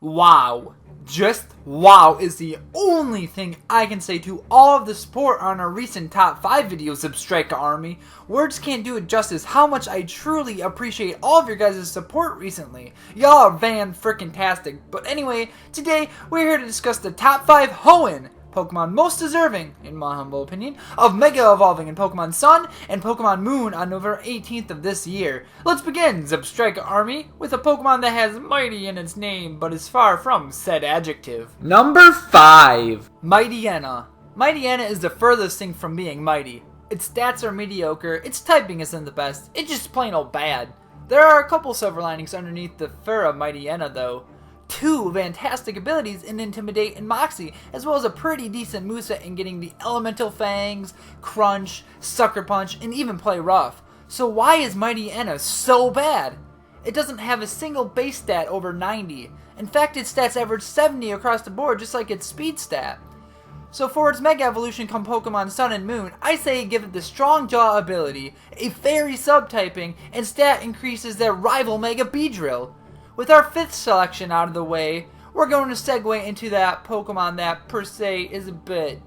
Wow. Just wow is the only thing I can say to all of the support on our recent top 5 videos, Zebstrika Army. Words can't do it justice how much I truly appreciate all of your guys' support recently. Y'all are fan-frickin-tastic. But anyway, today we're here to discuss the top 5 HOENN Pokemon most deserving, in my humble opinion, of Mega Evolving in Pokemon Sun and Pokemon Moon on November 18th of this year. Let's begin, Zebstrika Army, with a Pokemon that has mighty in its name, but is far from said adjective. Number 5. Mightyena. Mightyena is the furthest thing from being mighty. Its stats are mediocre, its typing isn't the best, it's just plain old bad. There are a couple silver linings underneath the fur of Mightyena though. 2 fantastic abilities in Intimidate and Moxie, as well as a pretty decent moveset in getting the Elemental Fangs, Crunch, Sucker Punch, and even Play Rough. So why is Mightyena so bad? It doesn't have a single base stat over 90. In fact, its stats average 70 across the board, just like its speed stat. So for its Mega Evolution come Pokemon Sun and Moon, I say give it the Strong Jaw ability, a Fairy subtyping, and stat increases that rival Mega Beedrill. With our 5th selection out of the way, we're going to segue into that Pokemon that per se is a bit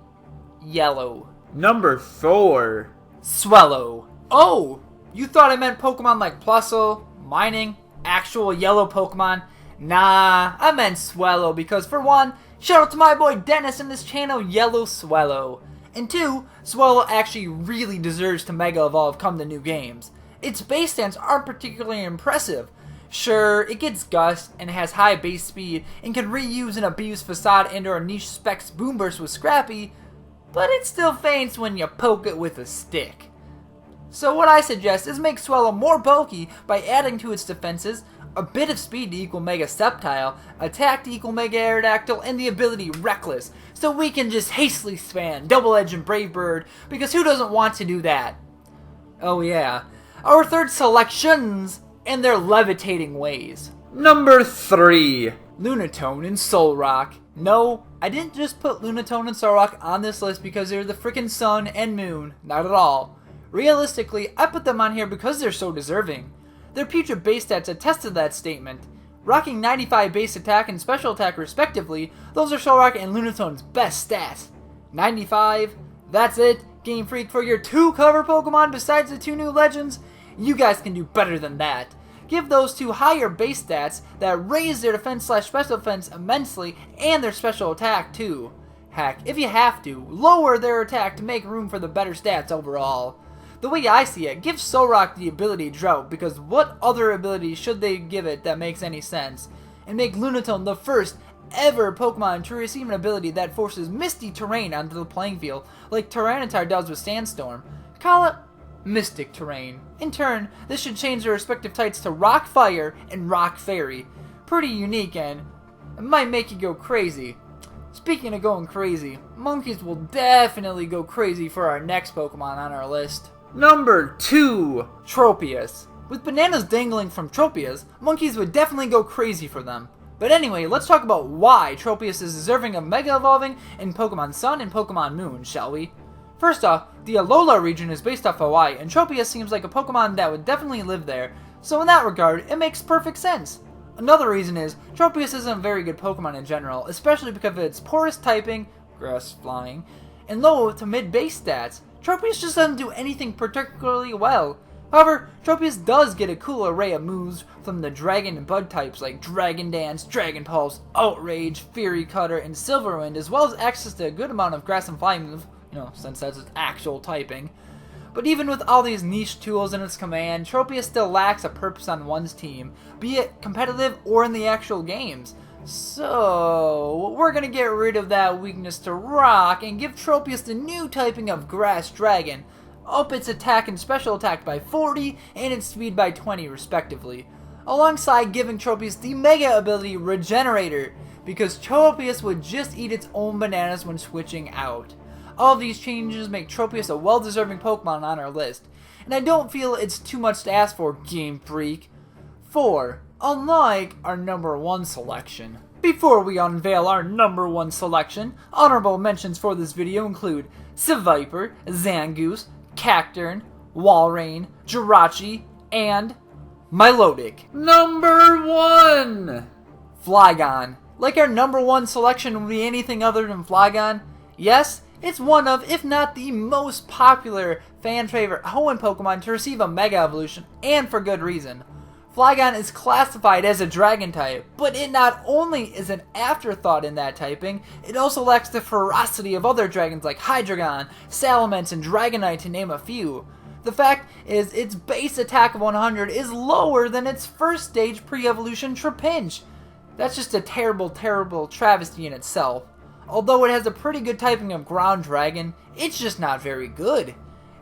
yellow. Number 4. Swellow. Oh, you thought I meant Pokemon like Plusle, Mining, actual yellow Pokemon? Nah, I meant Swellow because for one, shout out to my boy Dennis in this channel, Yellow Swellow. And 2, Swellow actually really deserves to Mega Evolve come the new games. Its base stats aren't particularly impressive. Sure, it gets Gust and has high base speed and can reuse and abuse Facade and or Niche Specs Boom Burst with Scrappy, but it still faints when you poke it with a stick. So what I suggest is make Swellow more bulky by adding to its defenses a bit of speed to equal Mega Sceptile, attack to equal Mega Aerodactyl, and the ability Reckless, so we can just hastily spam Double Edge and Brave Bird, because who doesn't want to do that? Oh yeah, our 3rd selections and their levitating ways. Number 3. Lunatone and Solrock. No, I didn't just put Lunatone and Solrock on this list because they're the frickin' Sun and Moon. Not at all. Realistically, I put them on here because they're so deserving. Their putrid base stats attest to that statement. Rocking 95 base attack and special attack respectively, those are Solrock and Lunatone's best stats. 95, that's it. Gamefreak, for your 2 cover Pokemon besides the 2 new legends, you guys can do better than that. Give those 2 higher base stats that raise their defense/special defense immensely and their special attack too. Heck, if you have to, lower their attack to make room for the better stats overall. The way I see it, give Solrock the ability Drought, because what other ability should they give it that makes any sense? And make Lunatone the first ever Pokemon to receive an ability that forces misty terrain onto the playing field, like Tyranitar does with Sandstorm. Call it Mystic Terrain. In turn, this should change their respective types to Rock Fire and Rock Fairy. Pretty unique and it might make you go crazy. Speaking of going crazy, monkeys will definitely go crazy for our next Pokemon on our list. Number 2. Tropius. With bananas dangling from Tropius, monkeys would definitely go crazy for them. But anyway, let's talk about why Tropius is deserving of Mega Evolving in Pokemon Sun and Pokemon Moon, shall we? First off, the Alola region is based off Hawaii, and Tropius seems like a Pokemon that would definitely live there, so in that regard, it makes perfect sense. Another reason is, Tropius isn't a very good Pokemon in general, especially because of its porous typing, grass flying, and low to mid base stats. Tropius just doesn't do anything particularly well. However, Tropius does get a cool array of moves from the Dragon and Bug types like Dragon Dance, Dragon Pulse, Outrage, Fury Cutter, and Silverwind, as well as access to a good amount of Grass and Fly moves, since that's its actual typing. But even with all these niche tools in its command, Tropius still lacks a purpose on one's team, be it competitive or in the actual games. So, we're gonna get rid of that weakness to Rock and give Tropius the new typing of Grass Dragon, up its attack and special attack by 40 and its speed by 20 respectively, alongside giving Tropius the Mega ability Regenerator, because Tropius would just eat its own bananas when switching out. All of these changes make Tropius a well-deserving Pokemon on our list, and I don't feel it's too much to ask for, Game Freak. 4. Unlike our number 1 selection. Before we unveil our number 1 selection, honorable mentions for this video include Seviper, Zangoose, Cacturne, Walrein, Jirachi, and Milotic. Number 1. Flygon. Like our number one selection would be anything other than Flygon? Yes, it's one of, if not the most popular fan favorite HOENN Pokemon to receive a Mega Evolution, and for good reason. Flygon is classified as a Dragon type, but it not only is an afterthought in that typing, it also lacks the ferocity of other dragons like Hydreigon, Salamence, and Dragonite to name a few. The fact is, its base attack of 100 is lower than its first stage pre-evolution Trapinch. That's just a terrible, terrible travesty in itself. Although it has a pretty good typing of Ground Dragon, it's just not very good.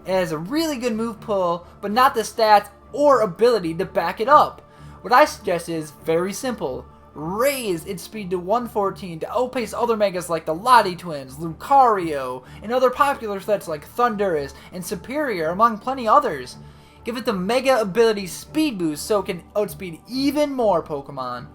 It has a really good move pool, but not the stats or ability to back it up. What I suggest is very simple. Raise its speed to 114 to outpace other megas like the Lottie Twins, Lucario, and other popular threats like Thundurus and Superior, among plenty others. Give it the Mega Ability Speed Boost so it can outspeed even more Pokemon.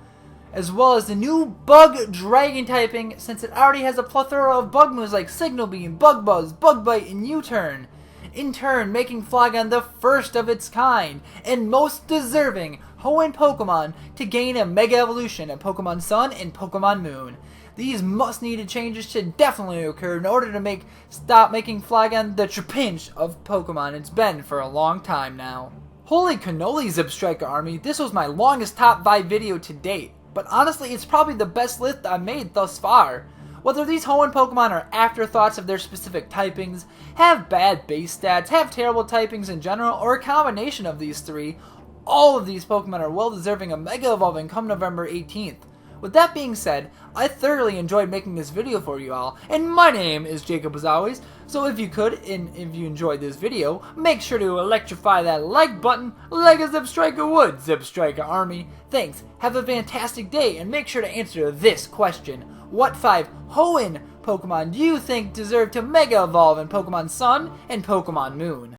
As well as the new Bug Dragon typing, since it already has a plethora of bug moves like Signal Beam, Bug Buzz, Bug Bite, and U-Turn. In turn, making Flygon the first of its kind and most deserving HOENN Pokemon to gain a Mega Evolution at Pokemon Sun and Pokemon Moon. These must-needed changes should definitely occur in order to stop making Flygon the Trapinch of Pokemon it's been for a long time now. Holy cannoli, Zebstrika Army, this was my longest top 5 video to date, but honestly it's probably the best list I've made thus far. Whether these HOENN Pokemon are afterthoughts of their specific typings, have bad base stats, have terrible typings in general, or a combination of these three, all of these Pokemon are well deserving of Mega Evolving come November 18th. With that being said, I thoroughly enjoyed making this video for you all, and my name is JacobAsAlways, so if you could, and if you enjoyed this video, make sure to electrify that like button like a Zebstrika would, Zebstrika Army. Thanks, have a fantastic day, and make sure to answer this question. What 5 HOENN Pokemon do you think deserve to Mega Evolve in Pokemon Sun and Pokemon Moon?